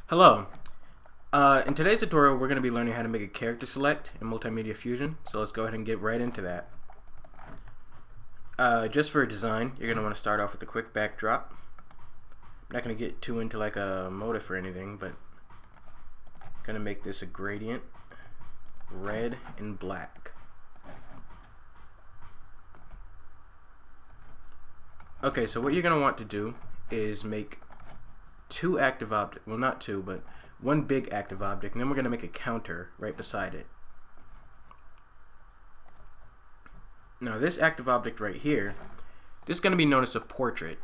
Hello. In today's tutorial, we're going to be learning how to make a character select in Multimedia Fusion. So let's go ahead and get right into that. Just for design, you're going to want to start off with a quick backdrop. I'm not going to get too into like a motif or anything, but I'm going to make this a gradient, red and black. Okay, so what you're going to want to do is make two active objects, well not two, but one big active object, and then we're going to make a counter right beside it. Now this active object right here, this is going to be known as a portrait.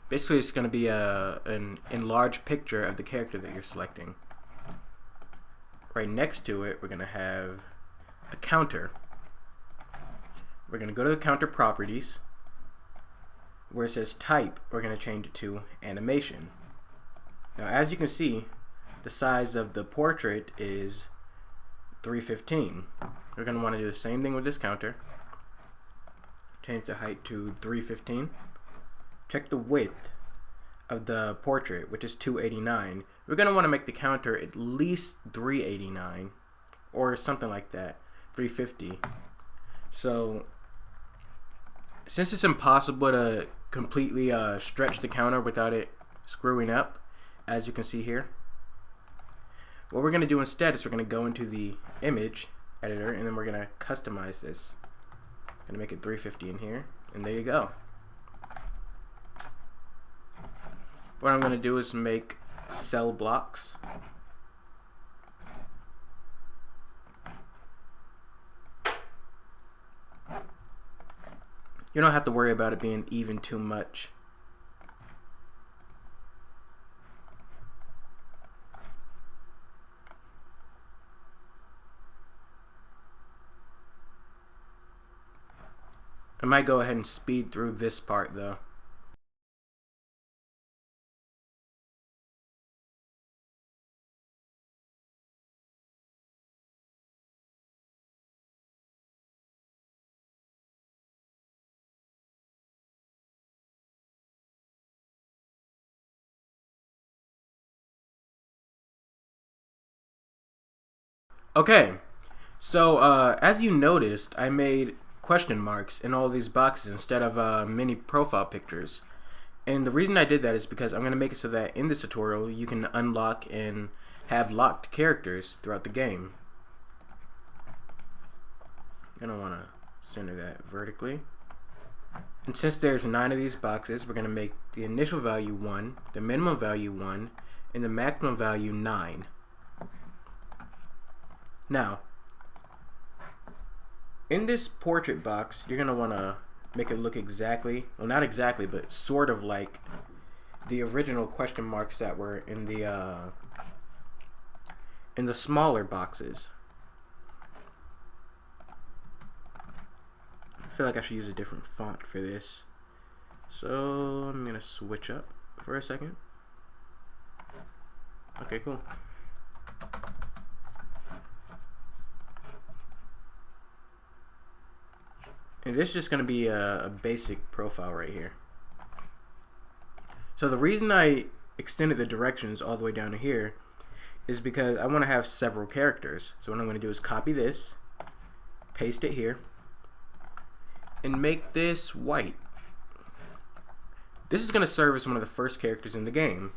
Basically it's going to be an enlarged picture of the character that you're selecting. Right next to it we're going to have a counter. We're going to go to the counter properties. Where it says type, we're going to change it to animation. Now as you can see, the size of the portrait is 315. We're going to want to do the same thing with this counter. Change the height to 315. Check the width of the portrait, which is 289. We're going to want to make the counter at least 389 or something like that, 350. So since it's impossible to completely stretch the counter without it screwing up, as you can see here, what we're going to do instead is we're going to go into the image editor and then we're going to customize this. I'm going to make it 350 in here, and there you go. What I'm going to do is make cell blocks. You don't have to worry about it being even too much. I might go ahead and speed through this part though. Okay, so as you noticed, I made question marks in all these boxes instead of mini profile pictures. And the reason I did that is because I'm going to make it so that in this tutorial you can unlock and have locked characters throughout the game. I'm going to want to center that vertically. And since there's 9 of these boxes, we're going to make the initial value 1, the minimum value 1, and the maximum value 9. Now, in this portrait box, you're going to want to make it look exactly, well not exactly, but sort of like the original question marks that were in the smaller boxes. I feel like I should use a different font for this. So I'm going to switch up for a second. Okay, cool. And this is just going to be a basic profile right here. So the reason I extended the directions all the way down to here is because I want to have several characters. So what I'm going to do is copy this, paste it here, and make this white. This is going to serve as one of the first characters in the game.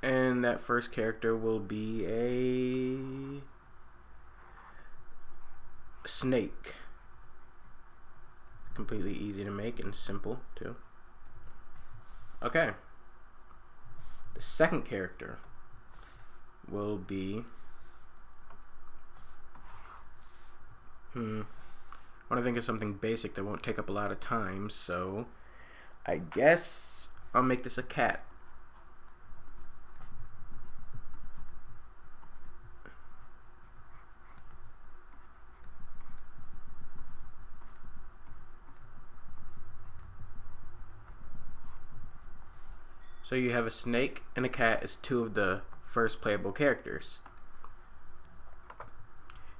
And that first character will be a snake. Completely easy to make and simple too. Okay. The second character will be I want to think of something basic that won't take up a lot of time, so I guess I'll make this a cat. So you have a snake and a cat as two of the first playable characters.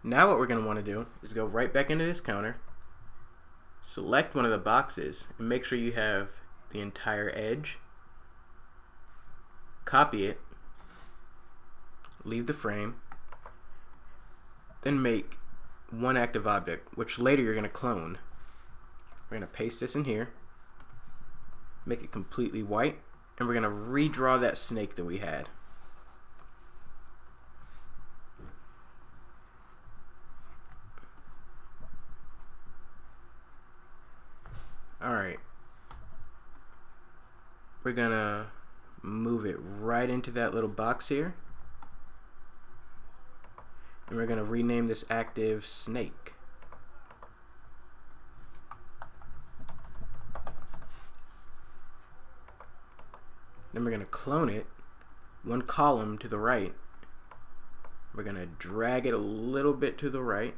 Now what we're going to want to do is go right back into this counter, select one of the boxes, and make sure you have the entire edge, copy it, leave the frame, then make one active object, which later you're going to clone. We're going to paste this in here, make it completely white, and we're going to redraw that snake that we had. Alright, we're going to move it right into that little box here, and we're going to rename this active snake. Then we're going to clone it one column to the right. We're going to drag it a little bit to the right.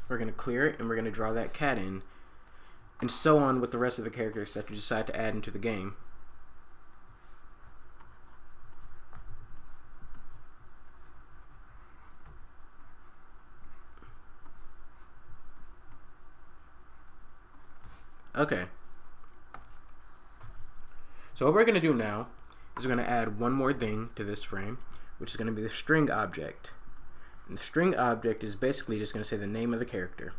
We're going to clear it, and we're going to draw that cat in, and so on with the rest of the characters that you decide to add into the game. Okay. So what we're going to do now is we're going to add one more thing to this frame, which is going to be the string object. And the string object is basically just going to say the name of the character.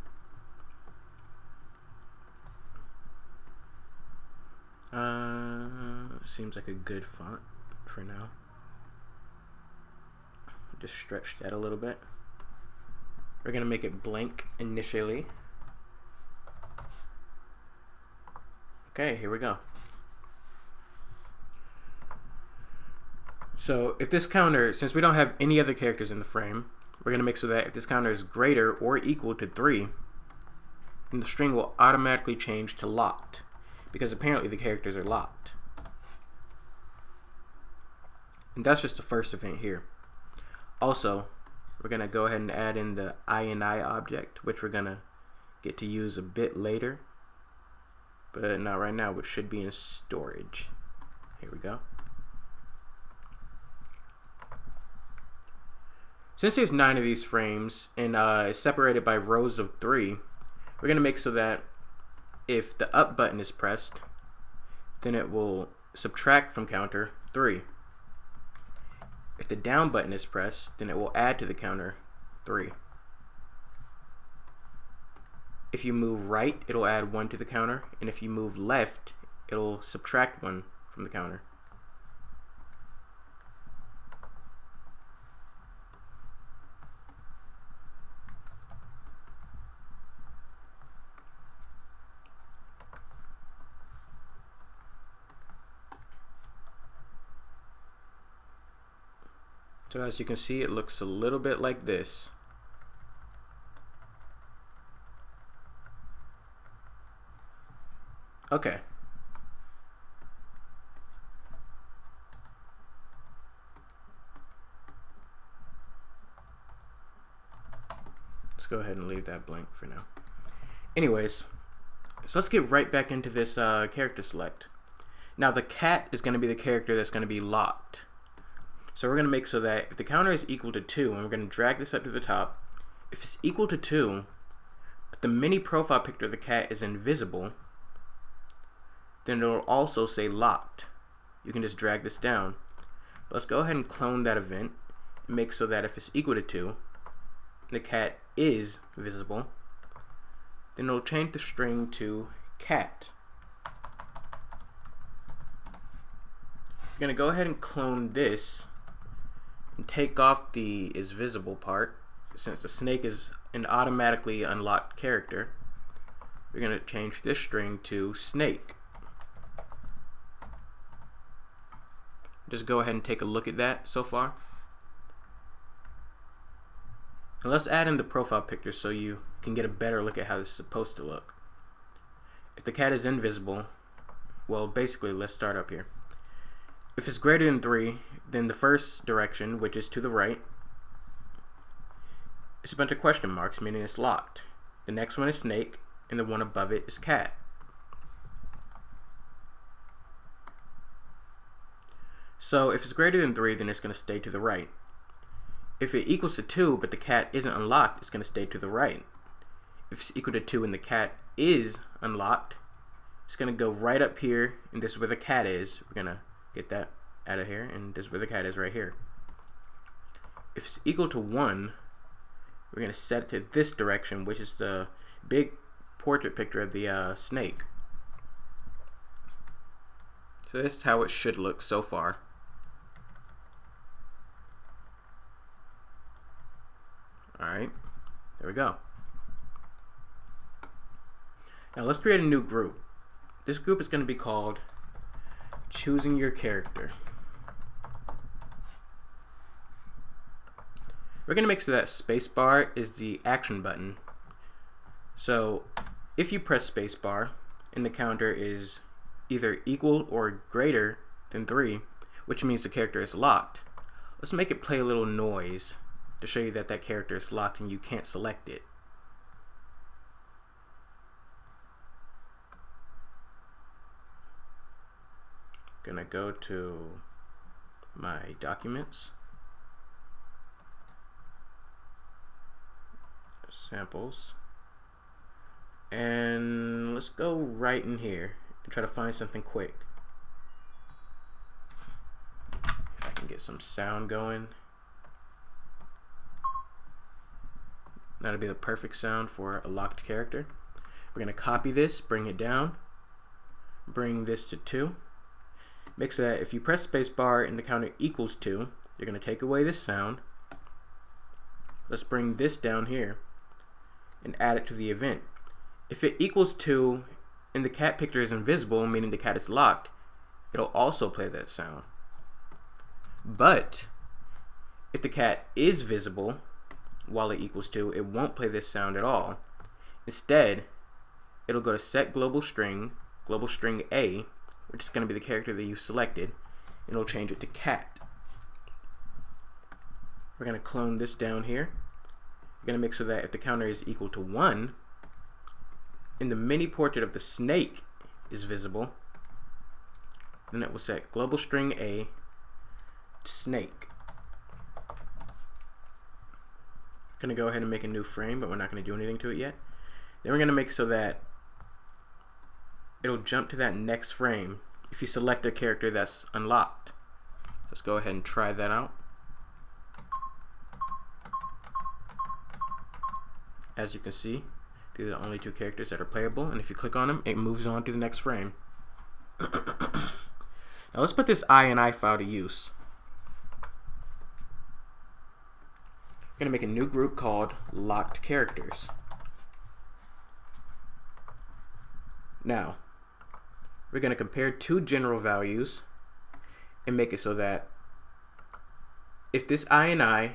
Seems like a good font for now. Just stretch that a little bit. We're going to make it blank initially. Okay, here we go. So if this counter, since we don't have any other characters in the frame, we're going to make so that if this counter is greater or equal to 3, then the string will automatically change to locked, because apparently the characters are locked. And that's just the first event here. Also, we're going to go ahead and add in the INI object, which we're going to get to use a bit later, but not right now, which should be in storage. Here we go. Since there's 9 of these frames and it's separated by rows of 3, we're going to make so that if the up button is pressed, then it will subtract from counter 3. If the down button is pressed, then it will add to the counter 3. If you move right, it'll add 1 to the counter, and if you move left, it'll subtract 1 from the counter. So as you can see, it looks a little bit like this. Okay. Let's go ahead and leave that blank for now. Anyways, so let's get right back into this character select. Now the cat is going to be the character that's going to be locked. So we're going to make so that if the counter is equal to 2, and we're going to drag this up to the top, if it's equal to 2, but the mini profile picture of the cat is invisible, then it'll also say locked. You can just drag this down. But let's go ahead and clone that event and make so that if it's equal to 2, and the cat is visible, then it'll change the string to cat. We're going to go ahead and clone this and take off the is visible part. Since the snake is an automatically unlocked character, we're going to change this string to snake. Just go ahead and take a look at that so far. And let's add in the profile picture so you can get a better look at how this is supposed to look. If the cat is invisible, well, basically, let's start up here. If it's greater than 3, then the first direction, which is to the right, it's a bunch of question marks, meaning it's locked. The next one is snake, and the one above it is cat. So if it's greater than 3, then it's going to stay to the right. If it equals to 2, but the cat isn't unlocked, it's going to stay to the right. If it's equal to 2 and the cat is unlocked, It's going to go right up here, and this is where the cat is. We're going to get that out of here, and this is where the cat is right here. If it's equal to 1, we're going to set it to this direction, which is the big portrait picture of the snake. So this is how it should look so far. Alright, there we go. Now let's create a new group. This group is going to be called Choosing Your Character. We're going to make sure that spacebar is the action button. So if you press spacebar and the counter is either equal or greater than 3, which means the character is locked, let's make it play a little noise to show you that that character is locked and you can't select it. Gonna go to my documents, samples, and let's go right in here and try to find something quick. If I can get some sound going. That'll be the perfect sound for a locked character. We're gonna copy this, bring it down, bring this to 2. Make sure that if you press spacebar and the counter equals 2, you're going to take away this sound. Let's bring this down here and add it to the event. If it equals 2 and the cat picture is invisible, meaning the cat is locked, it'll also play that sound. But if the cat is visible while it equals 2, it won't play this sound at all. Instead, it'll go to set global string A, which is going to be the character that you selected, and it'll change it to cat. We're going to clone this down here. We're going to make sure that if the counter is equal to 1 and the mini portrait of the snake is visible, then it will set global string A to snake. Going to go ahead and make a new frame, but we're not going to do anything to it yet. Then we're going to make so that it'll jump to that next frame if you select a character that's unlocked. Let's go ahead and try that out. As you can see, these are the only 2 characters that are playable, and if you click on them, it moves on to the next frame. Now let's put this INI file to use. I'm going to make a new group called Locked Characters. Now, we're going to compare 2 general values and make it so that if this INI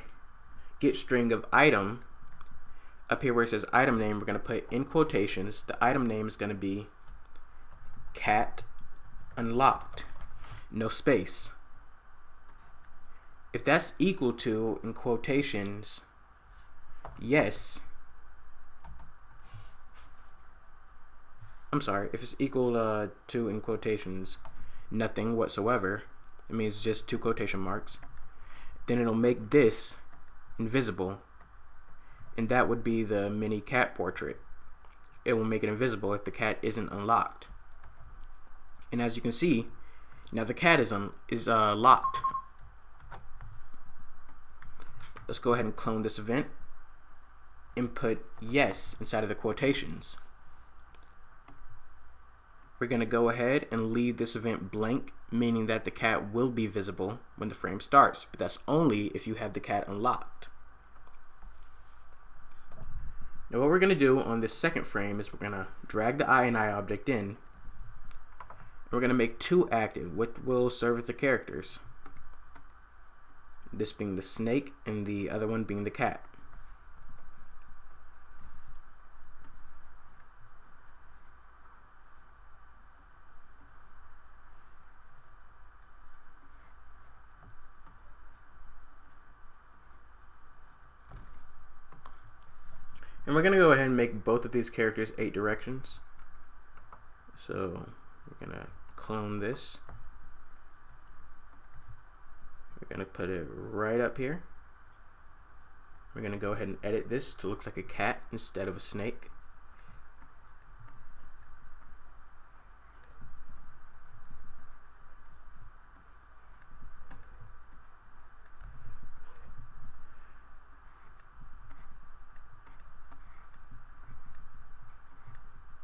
get string of item, up here where it says item name, we're going to put in quotations, the item name is going to be cat unlocked, no space. If that's equal to, in quotations, yes, I'm sorry, if it's equal to, in quotations, nothing whatsoever, it means just 2 quotation marks, then it'll make this invisible, and that would be the mini cat portrait. It will make it invisible if the cat isn't unlocked. And as you can see, now the cat is locked. Let's go ahead and clone this event and put yes inside of the quotations. We're going to go ahead and leave this event blank, meaning that the cat will be visible when the frame starts, but that's only if you have the cat unlocked. Now what we're going to do on this second frame is we're going to drag the INI object in, and we're going to make 2 active, which will serve as the characters. This being the snake and the other one being the cat. And we're going to go ahead and make both of these characters 8 directions. So we're going to clone this. We're going to put it right up here. We're going to go ahead and edit this to look like a cat instead of a snake.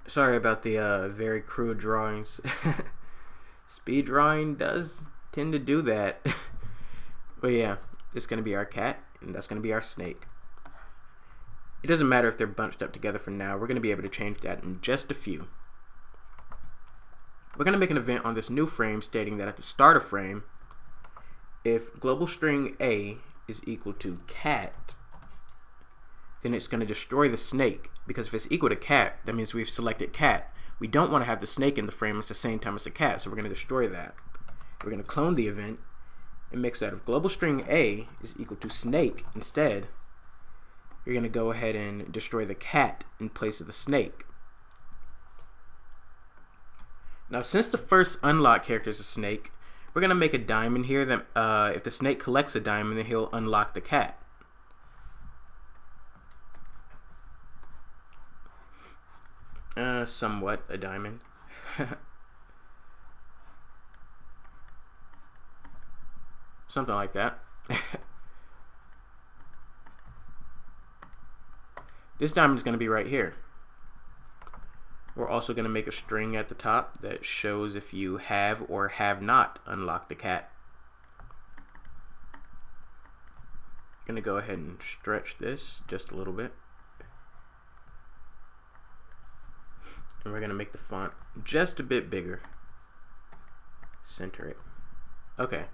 Sorry about the very crude drawings. Speed drawing does tend to do that. But yeah, it's going to be our cat, and that's going to be our snake. It doesn't matter if they're bunched up together for now. We're going to be able to change that in just a few. We're going to make an event on this new frame stating that at the start of frame, if global string A is equal to cat, then it's going to destroy the snake, because if it's equal to cat, that means we've selected cat. We don't want to have the snake in the frame at the same time as the cat, so we're going to destroy that. We're going to clone the event and make so that if global string A is equal to snake instead, you're going to go ahead and destroy the cat in place of the snake. Now, since the first unlock character is a snake, we're going to make a diamond here that if the snake collects a diamond, then he'll unlock the cat. Somewhat a diamond. Something like that. This diamond is going to be right here. We're also going to make a string at the top that shows if you have or have not unlocked the cat. I'm going to go ahead and stretch this just a little bit. And we're going to make the font just a bit bigger. Center it. Okay.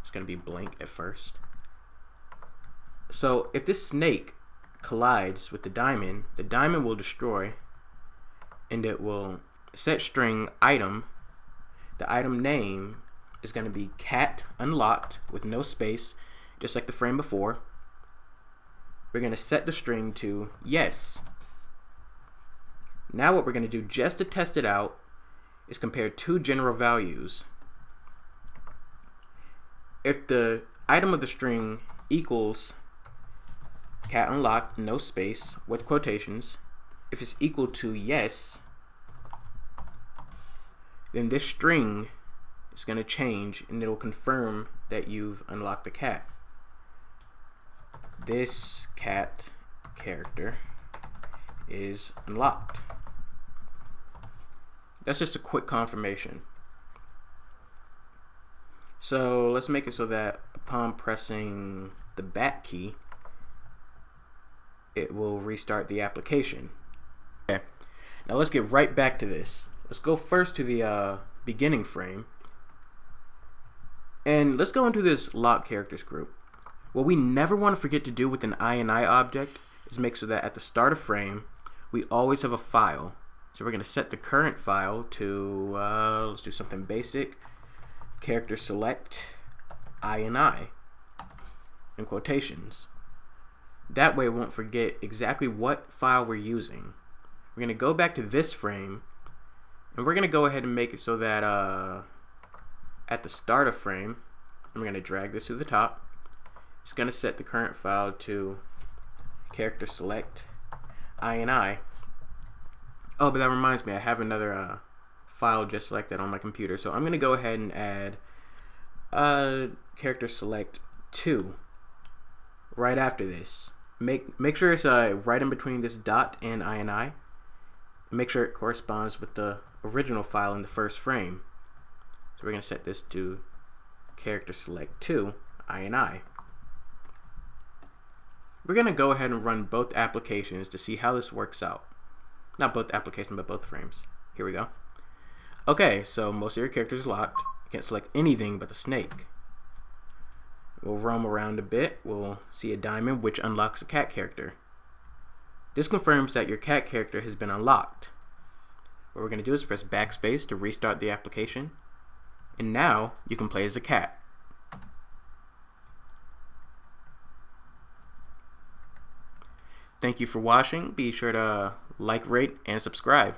It's going to be blank at first. So if this snake collides with the diamond will destroy, and it will set string item. The item name is going to be cat unlocked with no space, just like the frame before. We're going to set the string to yes. Now what we're going to do just to test it out is compare two general values. If the item of the string equals cat unlocked, no space, with quotations, if it's equal to yes, then this string is going to change and it'll confirm that you've unlocked the cat. This cat character is unlocked. That's just a quick confirmation. So let's make it so that upon pressing the back key, it will restart the application. Okay. Now let's get right back to this. Let's go first to the beginning frame. And let's go into this lock characters group. What we never want to forget to do with an INI object is make so that at the start of frame, we always have a file. So we're going to set the current file to, let's do something basic. Character select INI in quotations. That way we won't forget exactly what file we're using. We're going to go back to this frame, and we're going to go ahead and make it so that at the start of frame, I'm going to drag this to the top. It's going to set the current file to character select INI. Oh, but that reminds me, I have another file just like that on my computer. So I'm going to go ahead and add character select 2 right after this. Make sure it's right in between this dot and INI. Make sure it corresponds with the original file in the first frame. So we're going to set this to character select 2 INI. We're going to go ahead and run both applications to see how this works out. Not both applications, but both frames. Here we go. Okay, so most of your characters are locked. You can't select anything but the snake. We'll roam around a bit. We'll see a diamond, which unlocks a cat character. This confirms that your cat character has been unlocked. What we're going to do is press backspace to restart the application. And now you can play as a cat. Thank you for watching. Be sure to like, rate, and subscribe.